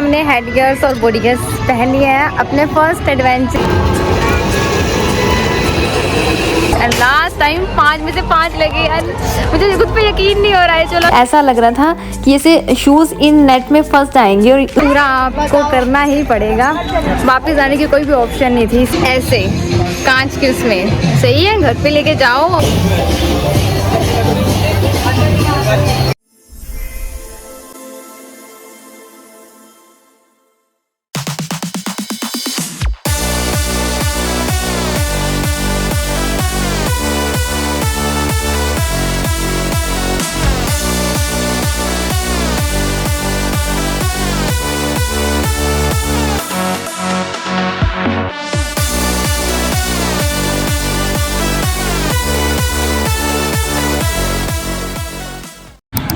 हमने head gears और body gears पहन लिए हैं अपने फर्स्ट एडवेंचर। लास्ट टाइम 5 में से 5 लगे यार, मुझे खुद पे यकीन नहीं हो रहा है। चलो, ऐसा लग रहा था कि ऐसे शूज़ इन नेट में फंस जाएंगे और पूरा आपको करना ही पड़ेगा। वापस आने की कोई भी ऑप्शन नहीं थी। ऐसे कांच के उसमें सही है, घर पे लेके जाओ।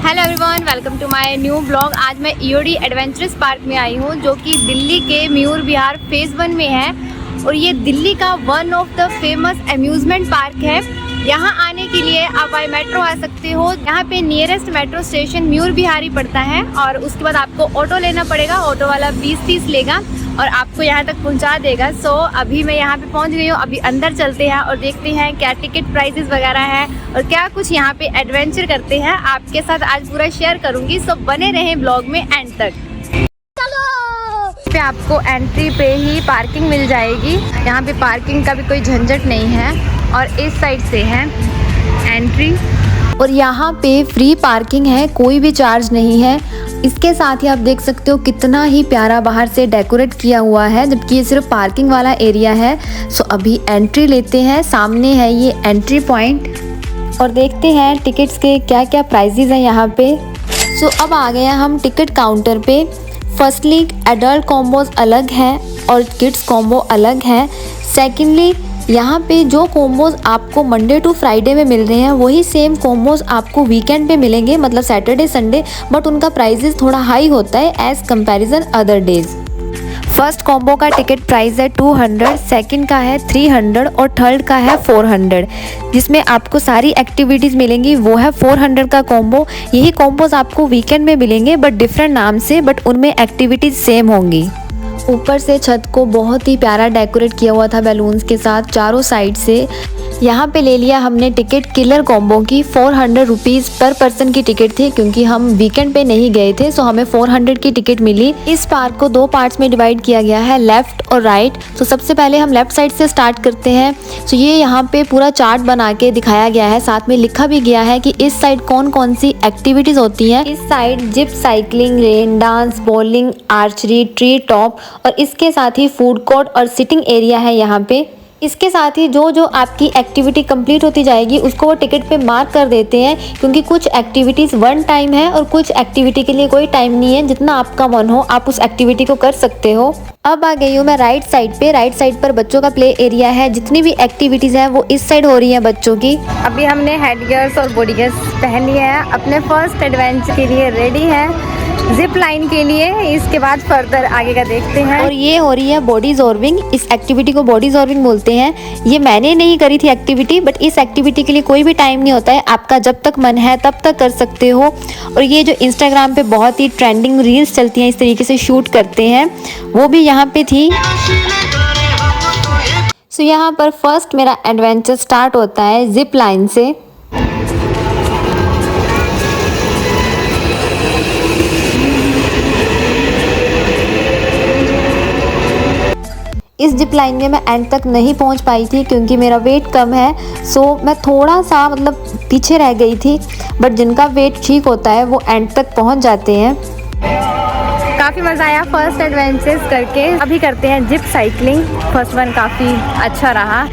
Hello everyone, welcome to my new blog. आज मैं ईओडी एडवेंचरस पार्क में आई हूँ जो कि दिल्ली के मयूर विहार फेज़ 1 में है और ये दिल्ली का one of the famous amusement park है। यहाँ आने के लिए आप बाय मेट्रो आ सकते हो। यहाँ पे nearest metro station Mayur Vihar ही पड़ता है और उसके बाद आपको ऑटो लेना पड़ेगा। ऑटो वाला 20-30 लेगा और आपको यहाँ तक पहुँचा देगा। सो अभी मैं यहाँ पे पहुँच गई हूँ। अभी अंदर चलते हैं और देखते हैं क्या टिकट प्राइसेस वगैरह है और क्या कुछ यहाँ पे एडवेंचर करते हैं। आपके साथ आज पूरा शेयर करूँगी, सो बने रहें ब्लॉग में एंड तक। पे आपको एंट्री पे ही पार्किंग मिल जाएगी। यहाँ पे पार्किंग का भी कोई झंझट नहीं है और इस साइड से है एंट्री और यहाँ पे फ्री पार्किंग है, कोई भी चार्ज नहीं है। इसके साथ ही आप देख सकते हो कितना ही प्यारा बाहर से डेकोरेट किया हुआ है, जबकि ये सिर्फ पार्किंग वाला एरिया है। सो अभी एंट्री लेते हैं। सामने है ये एंट्री पॉइंट और देखते हैं टिकट्स के क्या क्या प्राइजेज हैं यहाँ पे। सो अब आ गए हम टिकट काउंटर पे। फर्स्टली एडल्ट कॉम्बोज अलग हैं और किड्स कॉम्बो अलग है। सेकेंडली यहाँ पे जो कॉम्बोज आपको मंडे टू फ्राइडे में मिल रहे हैं वही सेम कॉम्बोज आपको वीकेंड पे मिलेंगे, मतलब सैटरडे संडे, बट उनका प्राइजेस थोड़ा हाई होता है as comparison other days. First combo का टिकट प्राइस है 200, सेकंड का है 300 और थर्ड का है 400, जिसमें आपको सारी एक्टिविटीज़ मिलेंगी। वो है 400 का कॉम्बो। यही कॉम्बोज आपको वीकेंड में मिलेंगे बट डिफरेंट नाम से, बट उनमें एक्टिविटीज़ सेम होंगी। ऊपर से छत को बहुत ही प्यारा डेकोरेट किया हुआ था बैलून्स के साथ चारों साइड से। यहाँ पे ले लिया हमने टिकट किलर कॉम्बो की। 400 रुपीज़ पर पर्सन की टिकट थी क्योंकि हम वीकेंड पे नहीं गए थे, सो हमें 400 की टिकट मिली। इस पार्क को 2 पार्ट्स में डिवाइड किया गया है, लेफ़्ट और राइट। तो सबसे पहले हम लेफ़्ट साइड से स्टार्ट करते हैं। सो ये यहाँ पे पूरा चार्ट बना के दिखाया गया है, साथ में लिखा भी गया है कि इस साइड कौन कौन सी एक्टिविटीज़ होती हैं। इस side zip cycling, rain dance, bowling, archery, tree top और इसके साथ ही फूड कोर्ट और सिटिंग एरिया है यहाँ पे। इसके साथ ही जो जो आपकी एक्टिविटी कंप्लीट होती जाएगी उसको वो टिकट पे मार्क कर देते हैं, क्योंकि कुछ एक्टिविटीज़ 1 टाइम है और कुछ एक्टिविटी के लिए कोई टाइम नहीं है। जितना आपका मन हो आप उस एक्टिविटी को कर सकते हो। अब आ गई हूँ मैं राइट साइड पे। राइट साइड पर बच्चों का प्ले एरिया है। जितनी भी एक्टिविटीज़ हैं वो इस साइड हो रही हैं बच्चों की। अभी हमने हेड गियर्स और बॉडी गियर्स पहन लिए हैं, अपने फर्स्ट एडवेंचर के लिए रेडी है, जिप लाइन के लिए। इसके बाद फर्दर आगे का देखते हैं। और ये हो रही है बॉडी जॉर्बिंग। इस एक्टिविटी को बॉडी जॉर्बिंग बोलते हैं। ये मैंने नहीं करी थी एक्टिविटी, बट इस एक्टिविटी के लिए कोई भी टाइम नहीं होता है, आपका जब तक मन है तब तक कर सकते हो। और ये जो इंस्टाग्राम पे बहुत ही ट्रेंडिंग रील्स चलती हैं, इस तरीके से शूट करते हैं, वो भी यहाँ पे थी। सो यहाँ पर फर्स्ट मेरा एडवेंचर स्टार्ट होता है जिप लाइन से। इस जिप लाइन में मैं एंड तक नहीं पहुंच पाई थी क्योंकि मेरा वेट कम है, सो मैं थोड़ा सा मतलब पीछे रह गई थी। बट जिनका वेट ठीक होता है वो एंड तक पहुंच जाते हैं। काफ़ी मज़ा आया फर्स्ट एडवेंचर्स करके। अभी करते हैं जिप साइकिलिंग। फर्स्ट वन काफ़ी अच्छा रहा।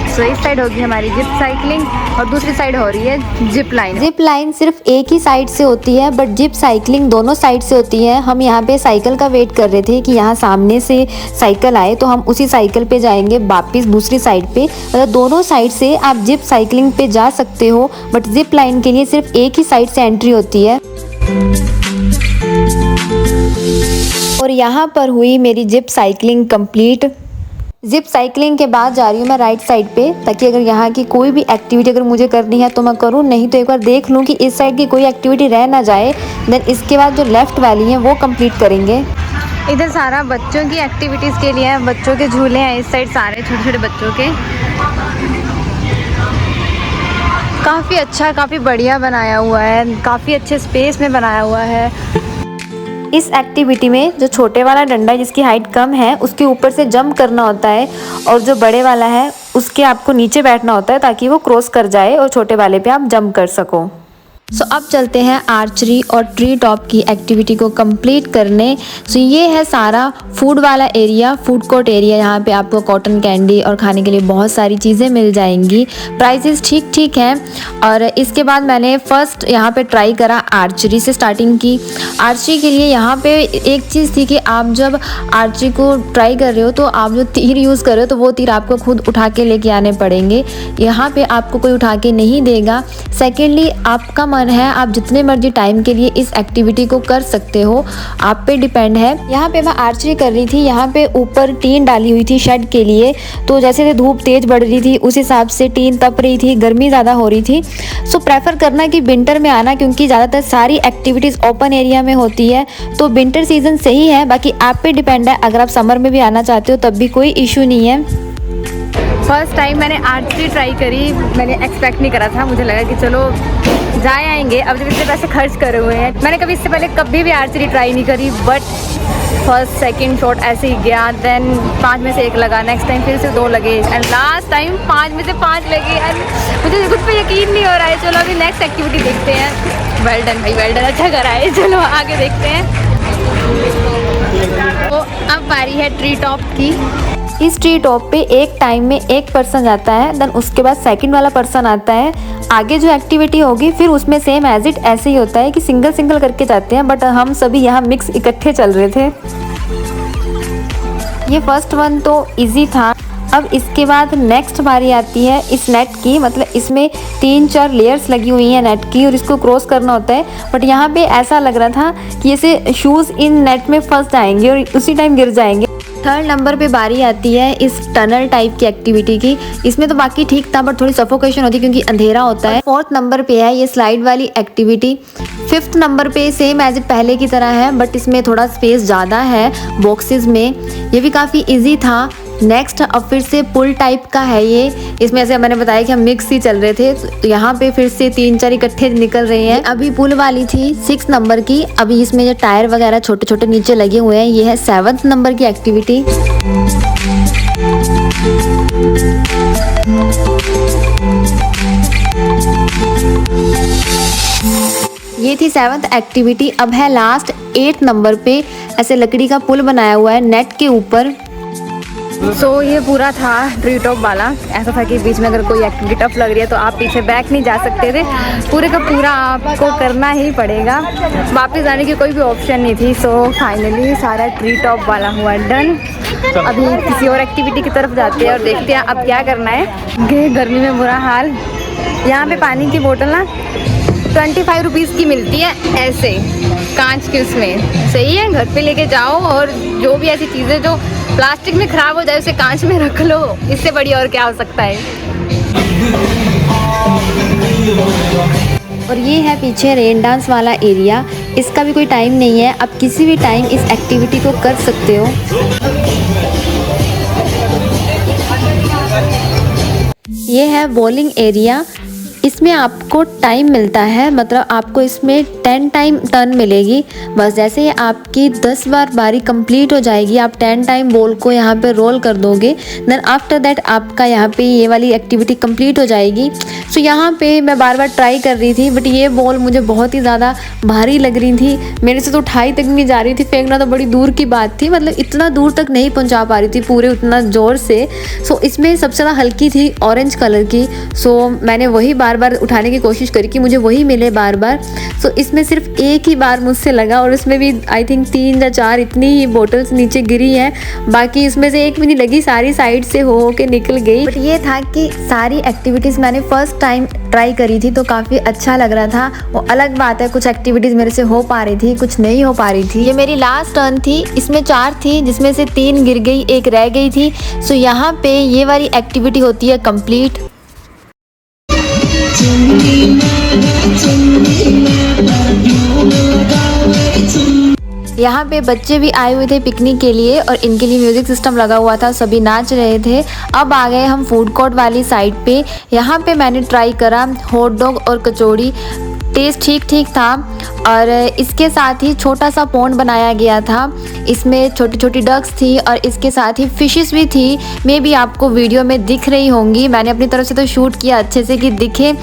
सो इस साइड होगी हमारी जिप साइकिलिंग और दूसरी साइड हो रही है जिप लाइन। जिप लाइन सिर्फ एक ही साइड से होती है, बट जिप साइकिलिंग दोनों साइड से होती है। हम यहाँ पे साइकिल का वेट कर रहे थे कि यहाँ सामने से साइकिल आए तो हम उसी साइकिल पे जाएंगे वापस दूसरी साइड पे। मतलब दोनों साइड से आप जिप साइकिलिंग पे जा सकते हो, बट जिप लाइन के लिए सिर्फ एक ही साइड से एंट्री होती है। और यहाँ पर हुई मेरी zip cycling complete. Zip cycling के बाद जा रही हूँ मैं राइट साइड पे, ताकि अगर यहाँ की कोई भी एक्टिविटी अगर मुझे करनी है तो मैं करूँ, नहीं तो एक बार देख लूँ कि इस साइड की कोई एक्टिविटी रह ना जाए। देन इसके बाद जो लेफ़्ट वाली है वो कंप्लीट करेंगे। इधर सारा बच्चों की एक्टिविटीज़ के लिए है, बच्चों के झूले हैं इस साइड सारे छोटे छोटे बच्चों के। काफ़ी अच्छा, काफ़ी बढ़िया बनाया हुआ है, काफ़ी अच्छे स्पेस में बनाया हुआ है। इस एक्टिविटी में जो छोटे वाला डंडा है जिसकी हाइट कम है उसके ऊपर से जंप करना होता है, और जो बड़े वाला है उसके आपको नीचे बैठना होता है ताकि वो क्रॉस कर जाए और छोटे वाले पे आप जंप कर सको। अब चलते हैं आर्चरी और ट्री टॉप की एक्टिविटी को कंप्लीट करने। ये है सारा फूड वाला एरिया, फूड कोर्ट एरिया। यहाँ पे आपको कॉटन कैंडी और खाने के लिए बहुत सारी चीज़ें मिल जाएंगी। प्राइसेस ठीक ठीक हैं। और इसके बाद मैंने फ़र्स्ट यहाँ पे ट्राई करा, आर्चरी से स्टार्टिंग की। आर्चरी के लिए यहाँ पे एक चीज़ थी कि आप जब आर्चरी को ट्राई कर रहे हो तो आप जो तीर यूज़ कर रहे हो तो वो तीर आपको खुद उठा के लेके आने पड़ेंगे। यहाँ पे आपको कोई उठा के नहीं देगा। सेकेंडली, आपका मन है आप जितने मर्जी टाइम के लिए इस एक्टिविटी को कर सकते हो, आप पे डिपेंड है। यहाँ पे मैं आर्चरी कर रही थी, यहाँ पे ऊपर टीन डाली हुई थी शेड के लिए, तो जैसे धूप तेज बढ़ रही थी उस हिसाब से टीन तप रही थी, गर्मी ज़्यादा हो रही थी। सो प्रेफर करना कि विंटर में आना, क्योंकि ज़्यादातर सारी एक्टिविटीज़ ओपन एरिया में होती है, तो विंटर सीजन सही है। बाकी आप पे डिपेंड है, अगर आप समर में भी आना चाहते हो तब भी कोई इशू नहीं है। फर्स्ट टाइम मैंने आर्चरी ट्राई करी, मैंने एक्सपेक्ट नहीं करा था, मुझे लगा कि चलो जाए आएंगे, अब जब इतने पैसे खर्च करे हुए हैं। मैंने कभी इससे पहले कभी भी आर्चरी ट्राई नहीं करी, बट फर्स्ट सेकंड शॉट ऐसे ही गया, देन 5 में से 1 लगा, नेक्स्ट टाइम फिर से 2 लगे, एंड लास्ट टाइम 5 में से 5 लगे। एंड मुझे खुद पे यकीन नहीं हो रहा है। चलो अभी नेक्स्ट एक्टिविटी देखते हैं। वेल डन भाई, वेल डन, अच्छा करा है। चलो आगे देखते हैं। तो अब बारी है ट्री टॉप की। इस ट्री टॉप पे एक टाइम में 1 पर्सन जाता है, देन उसके बाद सेकंड वाला पर्सन आता है। आगे जो एक्टिविटी होगी फिर उसमें सेम एज इट ऐसे ही होता है कि सिंगल सिंगल करके जाते हैं, बट हम सभी यहाँ मिक्स इकट्ठे चल रहे थे। ये फर्स्ट वन तो इजी था। अब इसके बाद नेक्स्ट बारी आती है इस नेट की, मतलब इसमें 3-4 लेयर्स लगी हुई हैं नेट की, और इसको क्रॉस करना होता है। बट यहाँ पे ऐसा लग रहा था कि ऐसे शूज़ इन नेट में फंस जाएंगे और उसी टाइम गिर जाएंगे। थर्ड नंबर पे बारी आती है इस टनल टाइप की एक्टिविटी की। इसमें तो बाकी ठीक था, बट थोड़ी सफोकेशन होती है क्योंकि अंधेरा होता है। फोर्थ नंबर पे है ये स्लाइड वाली एक्टिविटी। फिफ्थ नंबर पे सेम एज इट पहले की तरह है, बट इसमें थोड़ा स्पेस ज़्यादा है बॉक्सेस में। ये भी काफ़ी ईजी था। नेक्स्ट अब फिर से पुल टाइप का है ये। इसमें ऐसे मैंने बताया कि हम मिक्स ही चल रहे थे, तो यहाँ पे फिर से 3-4 इकट्ठे निकल रहे हैं। अभी पुल वाली थी 6 नंबर की। अभी इसमें जो टायर वगैरह छोटे छोटे नीचे लगे हुए हैं, ये है 7th नंबर की एक्टिविटी। ये थी 7th एक्टिविटी। अब है लास्ट 8th नंबर पे, ऐसे लकड़ी का पुल बनाया हुआ है नेट के ऊपर। ये पूरा था ट्री टॉप वाला। ऐसा था कि बीच में अगर कोई एक्टिविटी टफ लग रही है तो आप पीछे बैक नहीं जा सकते थे, पूरे का पूरा आपको करना ही पड़ेगा, वापस जाने की कोई भी ऑप्शन नहीं थी। फाइनली सारा ट्री टॉप वाला हुआ डन। अभी किसी और एक्टिविटी की तरफ जाते हैं और देखते हैं अब क्या करना है। गर्मी में बुरा हाल। यहाँ पे पानी की बोतल ना 25 रुपीज़ की मिलती है, ऐसे कांच के उसमें। सही है, घर पे लेके जाओ और जो भी ऐसी चीज़ें जो प्लास्टिक में ख़राब हो जाए उसे कांच में रख लो, इससे बढ़िया और क्या हो सकता है। और ये है पीछे रेन डांस वाला एरिया। इसका भी कोई टाइम नहीं है, आप किसी भी टाइम इस एक्टिविटी को कर सकते हो। ये है बॉलिंग एरिया। इसमें आपको टाइम मिलता है, मतलब आपको इसमें 10 टाइम टर्न मिलेगी। बस जैसे ही आपकी 10 बार बारी कंप्लीट हो जाएगी, आप 10 टाइम बॉल को यहाँ पे रोल कर दोगे, देन आफ्टर दैट आपका यहाँ पे ये वाली एक्टिविटी कंप्लीट हो जाएगी। यहाँ पे मैं बार बार ट्राई कर रही थी, बट ये बॉल मुझे बहुत ही ज़्यादा भारी लग रही थी, मेरे से तो उठाई तक नहीं जा रही थी, फेंकना तो बड़ी दूर की बात थी, मतलब इतना दूर तक नहीं पहुँचा पा रही थी पूरे उतना ज़ोर से। इसमें सबसे ज़्यादा हल्की थी ऑरेंज कलर की। मैंने वही बार बार उठाने की कोशिश करी कि मुझे वही मिले बार बार। इसमें सिर्फ एक ही बार मुझसे लगा, और उसमें भी आई थिंक 3 या 4 इतनी ही बोटल्स नीचे गिरी हैं। बाकी इसमें से एक भी नहीं लगी, सारी साइड से हो के निकल गई। बट ये था कि सारी एक्टिविटीज़ मैंने फर्स्ट टाइम ट्राई करी थी, तो काफ़ी अच्छा लग रहा था। वो अलग बात है, कुछ एक्टिविटीज़ मेरे से हो पा रही थी, कुछ नहीं हो पा रही थी। ये मेरी लास्ट टर्न थी, इसमें 4 थी जिसमें से 3 गिर गई, 1 रह गई थी। सो यहाँ पे ये वाली एक्टिविटी होती है कंप्लीट। यहाँ पे बच्चे भी आए हुए थे पिकनिक के लिए और इनके लिए म्यूजिक सिस्टम लगा हुआ था, सभी नाच रहे थे। अब आ गए हम फूड कोर्ट वाली साइड पे। यहाँ पे मैंने ट्राई करा हॉट डॉग और कचौड़ी, टेस्ट ठीक ठीक था। और इसके साथ ही छोटा सा पॉन्ड बनाया गया था, इसमें छोटी छोटी डक्स थी और इसके साथ ही फिशेस भी थी। मे भी आपको वीडियो में दिख रही होंगी, मैंने अपनी तरफ से तो शूट किया अच्छे से कि दिखे,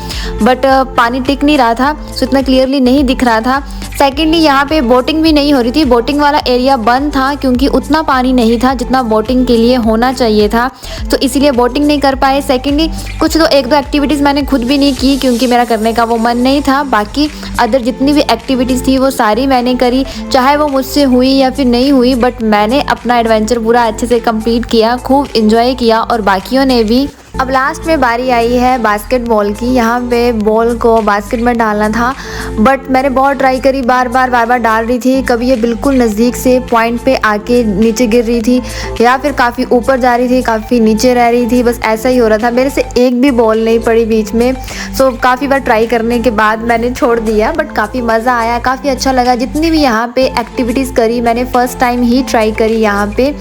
बट पानी टिक नहीं रहा था, सो इतना क्लियरली नहीं दिख रहा था। सेकेंडली यहाँ पे बोटिंग भी नहीं हो रही थी, बोटिंग वाला एरिया बंद था क्योंकि उतना पानी नहीं था जितना बोटिंग के लिए होना चाहिए था, तो इसीलिए बोटिंग नहीं कर पाए। सेकेंडली कुछ तो 1-2 एक्टिविटीज़ मैंने खुद भी नहीं की क्योंकि मेरा करने का वो मन नहीं था। बाकी अदर जितनी भी एक्टिविटीज़ थी वो सारी मैंने करी, चाहे वो मुझसे हुई या फिर नहीं हुई, बट मैंने अपना एडवेंचर पूरा अच्छे से कंप्लीट किया, खूब इंजॉय किया और बाकियों ने भी। अब लास्ट में बारी आई है बास्केटबॉल की। यहाँ पे बॉल को बास्केट में डालना था, बट मैंने बहुत ट्राई करी, बार बार डाल रही थी। कभी ये बिल्कुल नज़दीक से पॉइंट पे आके नीचे गिर रही थी या फिर काफ़ी ऊपर जा रही थी, काफ़ी नीचे रह रही थी, बस ऐसा ही हो रहा था। मेरे से एक भी बॉल नहीं पड़ी बीच में। सो काफ़ी बार ट्राई करने के बाद मैंने छोड़ दिया, बट काफ़ी मज़ा आया, काफ़ी अच्छा लगा। जितनी भी यहाँ पे एक्टिविटीज़ करी मैंने फ़र्स्ट टाइम ही ट्राई करी यहाँ पे,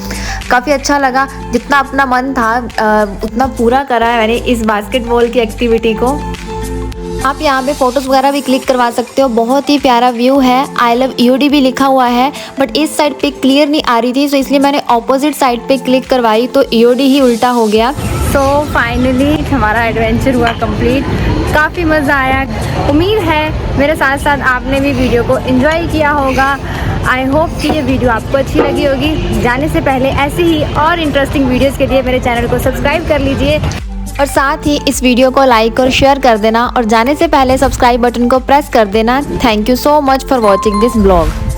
काफ़ी अच्छा लगा। जितना अपना मन था उतना पूरा करा है मैंने इस बास्केटबॉल की एक्टिविटी को। आप यहाँ पे फ़ोटोज़ वगैरह भी क्लिक करवा सकते हो, बहुत ही प्यारा व्यू है। आई लव ईओडी भी लिखा हुआ है, बट इस साइड पे क्लियर नहीं आ रही थी, सो इसलिए मैंने ऑपोजिट साइड पे क्लिक करवाई तो ईओडी ही उल्टा हो गया। सो फाइनली हमारा एडवेंचर हुआ कंप्लीट, काफ़ी मज़ा आया। उम्मीद है मेरे साथ साथ आपने भी वीडियो को एंजॉय किया होगा। आई होप कि ये वीडियो आपको अच्छी लगी होगी। जाने से पहले ऐसी ही और इंटरेस्टिंग वीडियोज़ के लिए मेरे चैनल को सब्सक्राइब कर लीजिए और साथ ही इस वीडियो को लाइक और शेयर कर देना और जाने से पहले सब्सक्राइब बटन को प्रेस कर देना। Thank you so much for watching this blog.